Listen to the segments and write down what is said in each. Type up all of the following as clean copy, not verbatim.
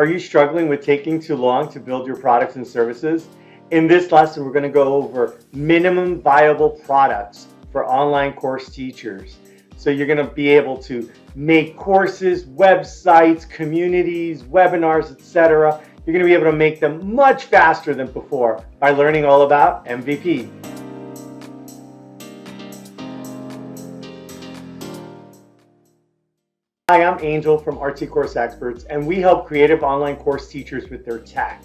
Are you struggling with taking too long to build your products and services? In this lesson, we're going to go over minimum viable products for online course teachers. So you're going to be able to make courses, websites, communities, webinars, etc. You're going to be able to make them much faster than before by learning all about MVP. Hi, I'm Angel from RT Course Experts, and we help creative online course teachers with their tech.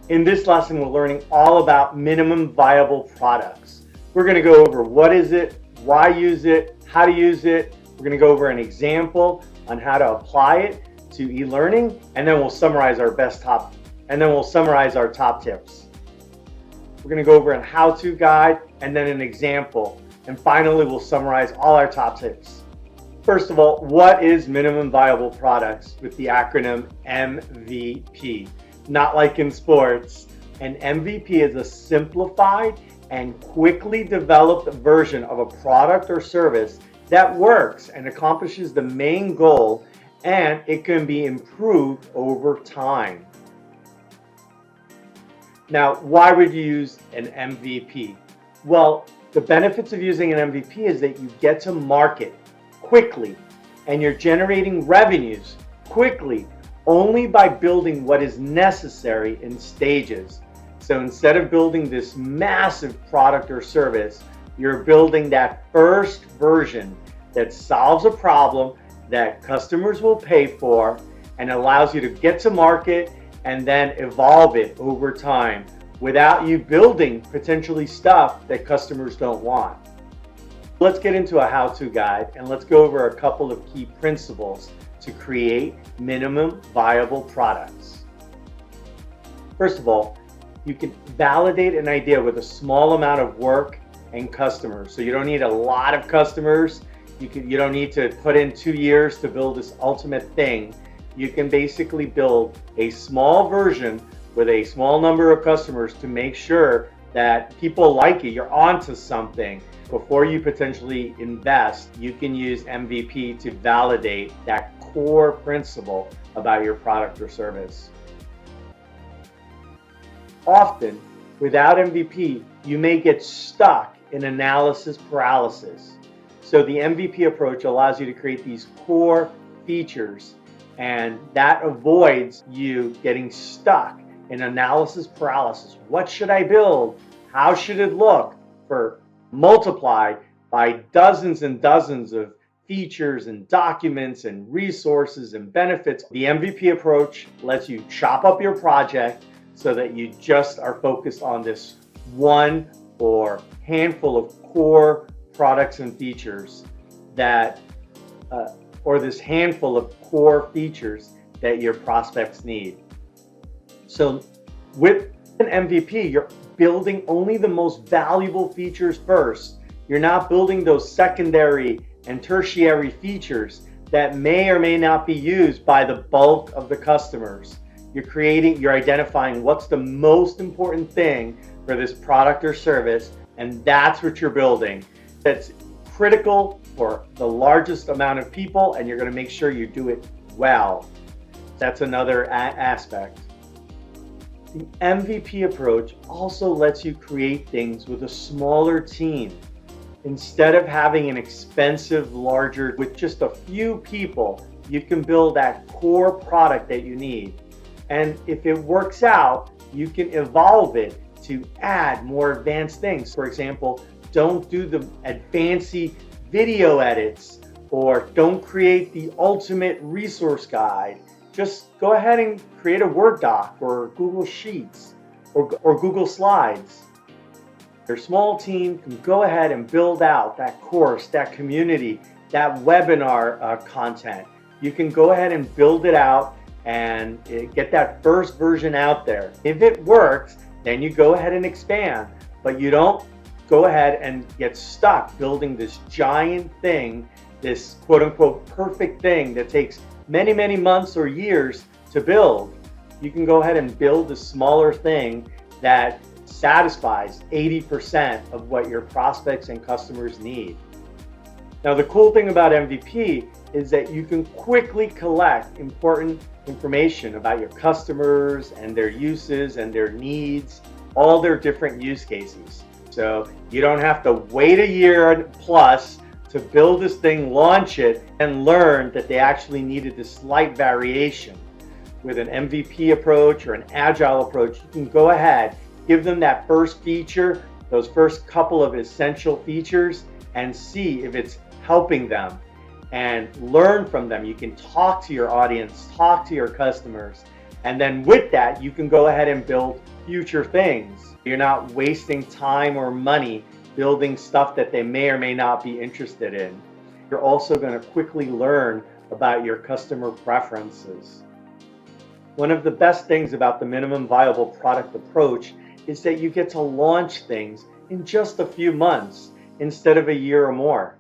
In this lesson, we're learning all about minimum viable products. We're going to go over what is it, why use it, how to use it. We're going to go over an example on how to apply it to e-learning, and then we'll summarize our top tips. We're going to go over a how-to guide and then an example, and finally we'll summarize all our top tips. First of all, what is minimum viable products with the acronym MVP? Not like in sports. An MVP is a simplified and quickly developed version of a product or service that works and accomplishes the main goal, and it can be improved over time. Now, why would you use an MVP? Well, the benefits of using an MVP is that you get to market quickly and you're generating revenues quickly only by building what is necessary in stages. So instead of building this massive product or service, you're building that first version that solves a problem that customers will pay for and allows you to get to market and then evolve it over time without you building potentially stuff that customers don't want. Let's get into a how-to guide and let's go over a couple of key principles to create minimum viable products. First of all, you can validate an idea with a small amount of work and customers. So you don't need a lot of customers. You don't need to put in 2 years to build this ultimate thing. You can basically build a small version with a small number of customers to make sure that people like it. You're onto something. Before you potentially invest, you can use MVP to validate that core principle about your product or service. Often, without MVP, you may get stuck in analysis paralysis. So the MVP approach allows you to create these core features, and that avoids you getting stuck in analysis paralysis. What should I build? How should it look? For multiplied by dozens and dozens of features and documents and resources and benefits. The MVP approach lets you chop up your project so that you just are focused on this one or handful of core products and features that, or this handful of core features that your prospects need. So with an MVP, you're building only the most valuable features first. You're not building those secondary and tertiary features that may or may not be used by the bulk of the customers. You're identifying what's the most important thing for this product or service, and that's what you're building. That's critical for the largest amount of people, and you're going to make sure you do it well. That's another aspect. The MVP approach also lets you create things with a smaller team. Instead of having an expensive, larger, with just a few people, you can build that core product that you need. And if it works out, you can evolve it to add more advanced things. For example, don't do the fancy video edits, or don't create the ultimate resource guide. Just go ahead and create a Word doc or Google Sheets or Google Slides. Your small team can go ahead and build out that course, that community, that webinar content. You can go ahead and build it out and get that first version out there. If it works, then you go ahead and expand, but you don't go ahead and get stuck building this giant thing, this quote-unquote perfect thing that takes many, many months or years to build. You can go ahead and build a smaller thing that satisfies 80% of what your prospects and customers need. Now, the cool thing about MVP is that you can quickly collect important information about your customers and their uses and their needs, all their different use cases. So you don't have to wait a year plus to build this thing, launch it, and learn that they actually needed this slight variation. With an MVP approach or an agile approach, you can go ahead, give them that first feature, those first couple of essential features, and see if it's helping them and learn from them. You can talk to your audience, talk to your customers, and then with that, you can go ahead and build future things. You're not wasting time or money building stuff that they may or may not be interested in. You're also going to quickly learn about your customer preferences. One of the best things about the minimum viable product approach is that you get to launch things in just a few months instead of a year or more.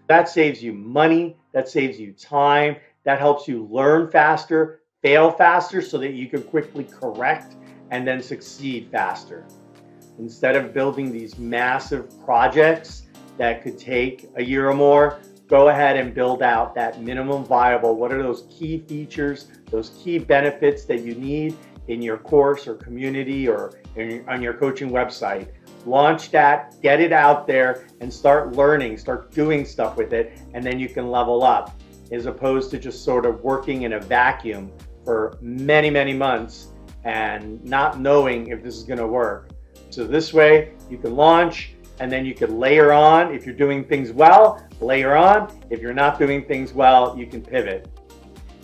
That saves you money, that saves you time, that helps you learn faster, fail faster so that you can quickly correct and then succeed faster. Instead of building these massive projects that could take a year or more, go ahead and build out that minimum viable. What are those key features, those key benefits that you need in your course or community or on your coaching website? Launch that, get it out there, and start learning, start doing stuff with it, and then you can level up, as opposed to just sort of working in a vacuum for many, many months and not knowing if this is going to work. So this way, you can launch, and then you can layer on. If you're doing things well, layer on. If you're not doing things well, you can pivot.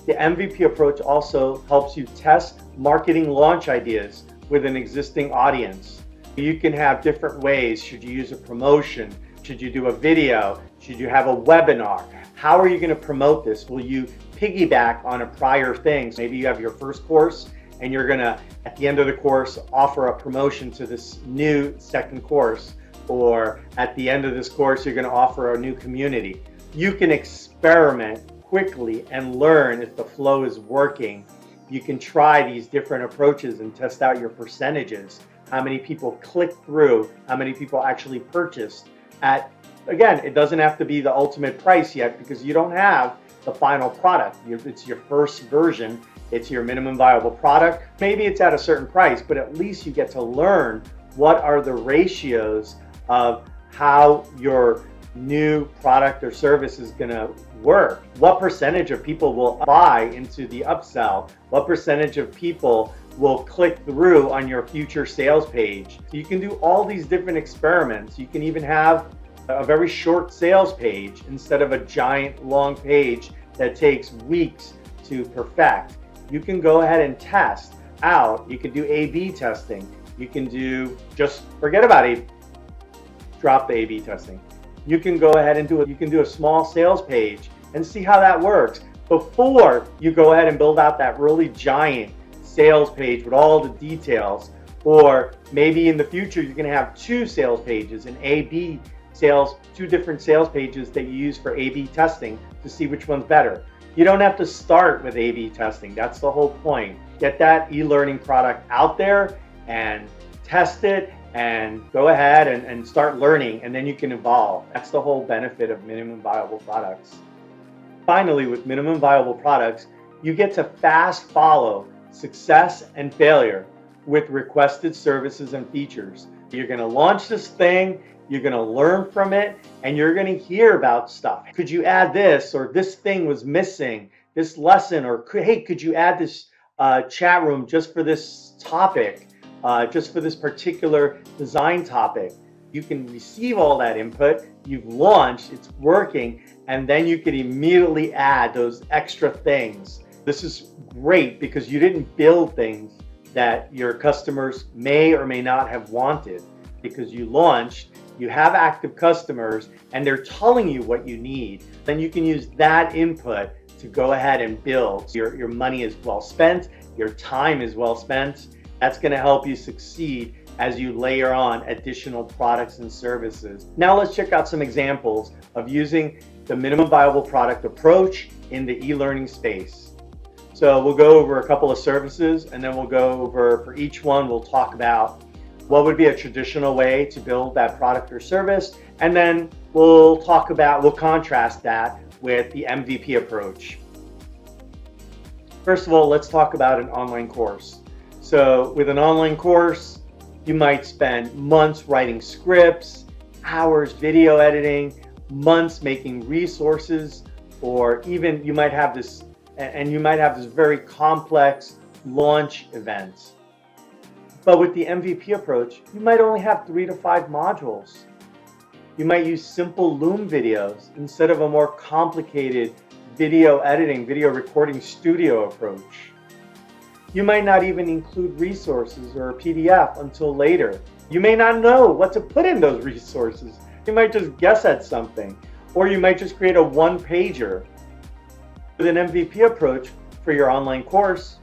The MVP approach also helps you test marketing launch ideas with an existing audience. You can have different ways. Should you use a promotion? Should you do a video? Should you have a webinar? How are you going to promote this? Will you piggyback on a prior thing? Maybe you have your first course and you're going to, at the end of the course, offer a promotion to this new second course. Or at the end of this course, you're going to offer a new community. You can experiment quickly and learn if the flow is working. You can try these different approaches and test out your percentages. How many people click through, how many people actually purchased at, again, it doesn't have to be the ultimate price yet because you don't have the final product. It's your first version. It's your minimum viable product. Maybe it's at a certain price, but at least you get to learn what are the ratios of how your new product or service is going to work. What percentage of people will buy into the upsell? What percentage of people will click through on your future sales page? So you can do all these different experiments. You can even have a very short sales page instead of a giant long page that takes weeks to perfect. You can go ahead and test out. You can do A/B testing. You can do, just forget about it. Drop the A/B testing. You can go ahead and do it. You can do a small sales page and see how that works before you go ahead and build out that really giant sales page with all the details. Or maybe in the future you're going to have two sales pages, an A/B sales, two different sales pages that you use for A/B testing to see which one's better. You don't have to start with A/B testing. That's the whole point. Get that e-learning product out there and test it and go ahead and start learning, and then you can evolve. That's the whole benefit of minimum viable products. Finally, with minimum viable products, you get to fast follow success and failure with requested services and features. You're going to launch this thing, you're going to learn from it, and you're going to hear about stuff. Could you add this, or this thing was missing, this lesson, or hey, could you add this chat room just for this topic? Just for this particular design topic. You can receive all that input, you've launched, it's working, and then you can immediately add those extra things. This is great because you didn't build things that your customers may or may not have wanted, because you launched, you have active customers, and they're telling you what you need. Then you can use that input to go ahead and build. Your money is well spent, your time is well spent. That's going to help you succeed as you layer on additional products and services. Now let's check out some examples of using the minimum viable product approach in the e-learning space. So we'll go over a couple of services, and then we'll go over, for each one, we'll talk about what would be a traditional way to build that product or service, and then we'll contrast that with the MVP approach. First of all, let's talk about an online course. So with an online course, you might spend months writing scripts, hours video editing, months making resources, or even you might have this very complex launch event. But with the MVP approach, you might only have 3 to 5 modules. You might use simple Loom videos instead of a more complicated video editing, video recording studio approach. You might not even include resources or a PDF until later. You may not know what to put in those resources. You might just guess at something, or you might just create a one-pager. With an MVP approach for your online course,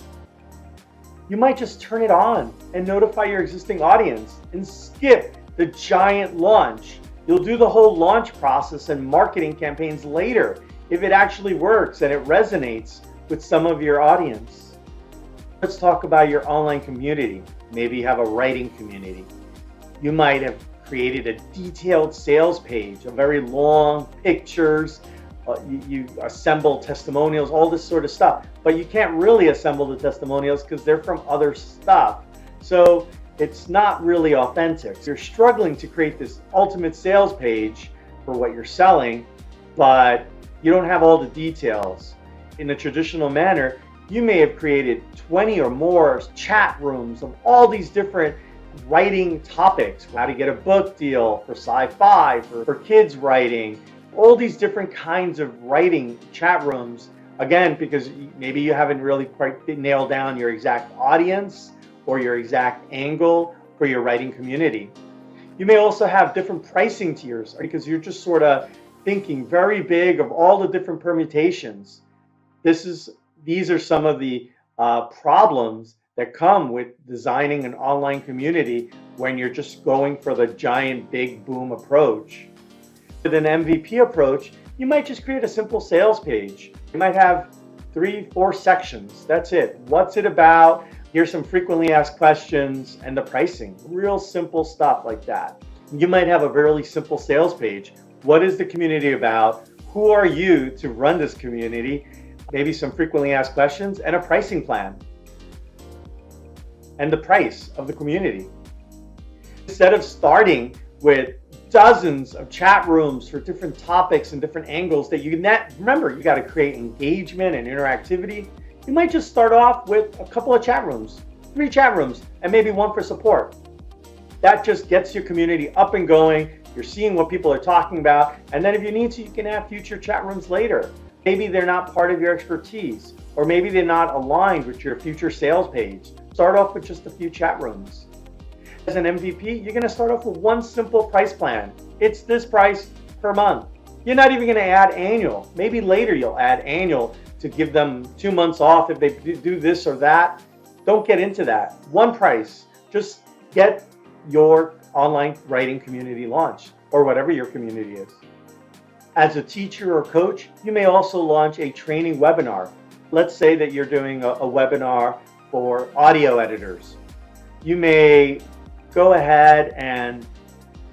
you might just turn it on and notify your existing audience and skip the giant launch. You'll do the whole launch process and marketing campaigns later if it actually works and it resonates with some of your audience. Let's talk about your online community. Maybe you have a writing community. You might have created a detailed sales page, a very long pictures, you assemble testimonials, all this sort of stuff. But you can't really assemble the testimonials because they're from other stuff. So it's not really authentic. You're struggling to create this ultimate sales page for what you're selling, but you don't have all the details. In a traditional manner, you may have created 20 or more chat rooms of all these different writing topics, how to get a book deal for sci-fi, for kids writing, all these different kinds of writing chat rooms. Again, because maybe you haven't really quite nailed down your exact audience or your exact angle for your writing community. You may also have different pricing tiers because you're just sort of thinking very big of all the different permutations. These are some of the problems that come with designing an online community when you're just going for the giant big boom approach. With an MVP approach, you might just create a simple sales page. You might have 3-4 sections. That's it. What's it about? Here's some frequently asked questions and the pricing. Real simple stuff like that. You might have a really simple sales page. What is the community about? Who are you to run this community? Maybe some frequently asked questions and a pricing plan. And the price of the community. Instead of starting with dozens of chat rooms for different topics and different angles that remember, you got to create engagement and interactivity. You might just start off with a couple of chat rooms, 3 chat rooms, and maybe 1 for support. That just gets your community up and going. You're seeing what people are talking about. And then if you need to, you can have future chat rooms later. Maybe they're not part of your expertise, or maybe they're not aligned with your future sales page. Start off with just a few chat rooms. As an MVP, you're going to start off with 1 simple price plan. It's this price per month. You're not even going to add annual. Maybe later you'll add annual to give them 2 months off if they do this or that. Don't get into that. 1 price. Just get your online writing community launched, or whatever your community is. As a teacher or coach, you may also launch a training webinar. Let's say that you're doing a webinar for audio editors. You may go ahead and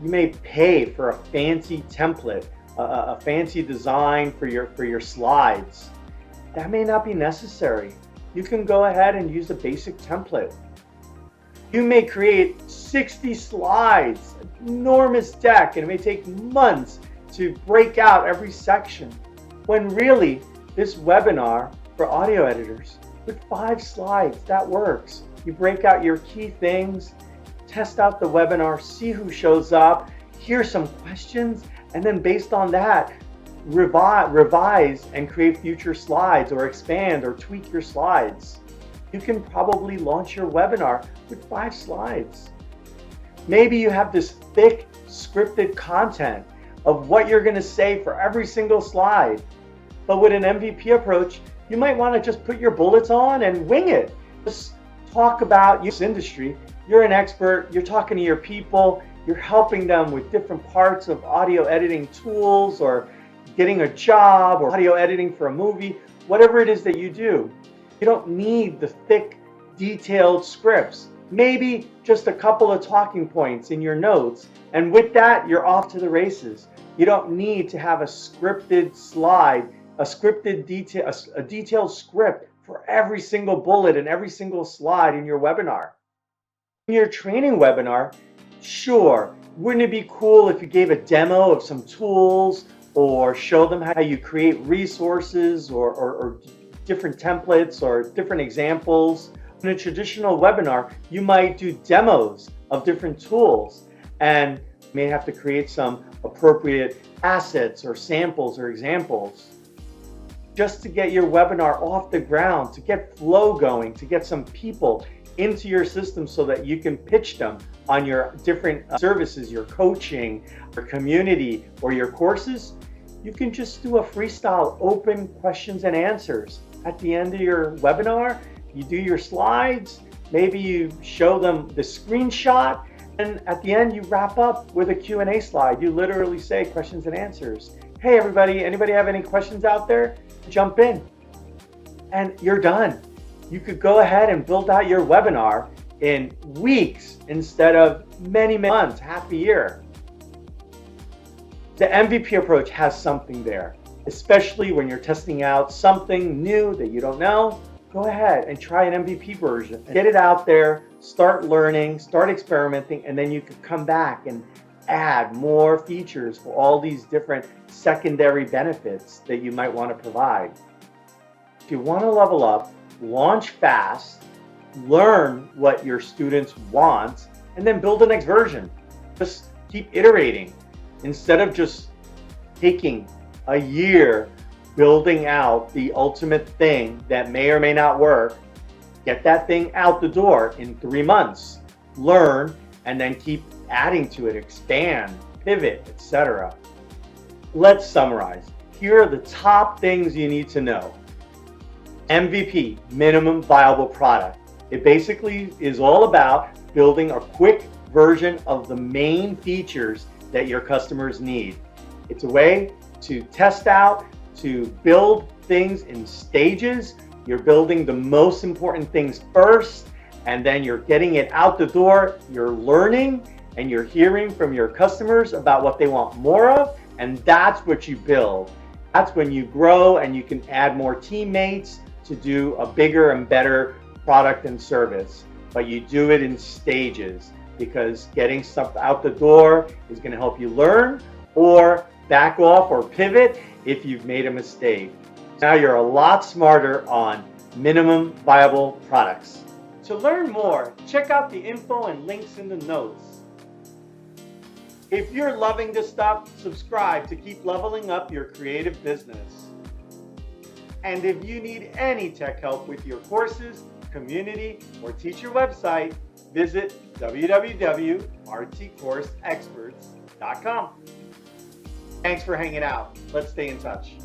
you may pay for a fancy template, a fancy design for your slides. That may not be necessary. You can go ahead and use a basic template. You may create 60 slides, an enormous deck, and it may take months to break out every section. When really, this webinar for audio editors, with 5 slides, that works. You break out your key things, test out the webinar, see who shows up, hear some questions, and then based on that, revise and create future slides or expand or tweak your slides. You can probably launch your webinar with 5 slides. Maybe you have this thick scripted content of what you're going to say for every single slide. But with an MVP approach, you might want to just put your bullets on and wing it. Just talk about this industry. You're an expert, you're talking to your people, you're helping them with different parts of audio editing tools or getting a job or audio editing for a movie, whatever it is that you do. You don't need the thick, detailed scripts. Maybe just a couple of talking points in your notes, and with that, you're off to the races. You don't need to have a scripted slide, a detailed script for every single bullet and every single slide in your webinar. In your training webinar, sure, wouldn't it be cool if you gave a demo of some tools or show them how you create resources or different templates or different examples? In a traditional webinar, you might do demos of different tools and may have to create some appropriate assets or samples or examples just to get your webinar off the ground, to get flow going, to get some people into your system so that you can pitch them on your different services, your coaching, your community, or your courses. You can just do a freestyle open questions and answers. At the end of your webinar, you do your slides, maybe you show them the screenshot, and at the end you wrap up with a Q&A slide. You literally say questions and answers. Hey everybody, anybody have any questions out there? Jump in. And you're done. You could go ahead and build out your webinar in weeks instead of many months, half a year. The MVP approach has something there, especially when you're testing out something new that you don't know. Go ahead and try an MVP version. Get it out there, start learning, start experimenting, and then you can come back and add more features for all these different secondary benefits that you might want to provide. If you want to level up, launch fast, learn what your students want, and then build the next version. Just keep iterating. Instead of just taking a year building out the ultimate thing that may or may not work, get that thing out the door in 3 months. Learn and then keep adding to it, expand, pivot, etc. Let's summarize. Here are the top things you need to know. MVP, minimum viable product. It basically is all about building a quick version of the main features that your customers need. It's a way to test out, to build things in stages. You're building the most important things first, and then you're getting it out the door. You're learning and you're hearing from your customers about what they want more of, and that's what you build. That's when you grow and you can add more teammates to do a bigger and better product and service. But you do it in stages, because getting stuff out the door is going to help you learn or back off or pivot if you've made a mistake. Now you're a lot smarter on minimum viable products. To learn more, check out the info and links in the notes. If you're loving this stuff, subscribe to keep leveling up your creative business. And if you need any tech help with your courses, community, or teacher website, visit www.rtcourseexperts.com. Thanks for hanging out. Let's stay in touch.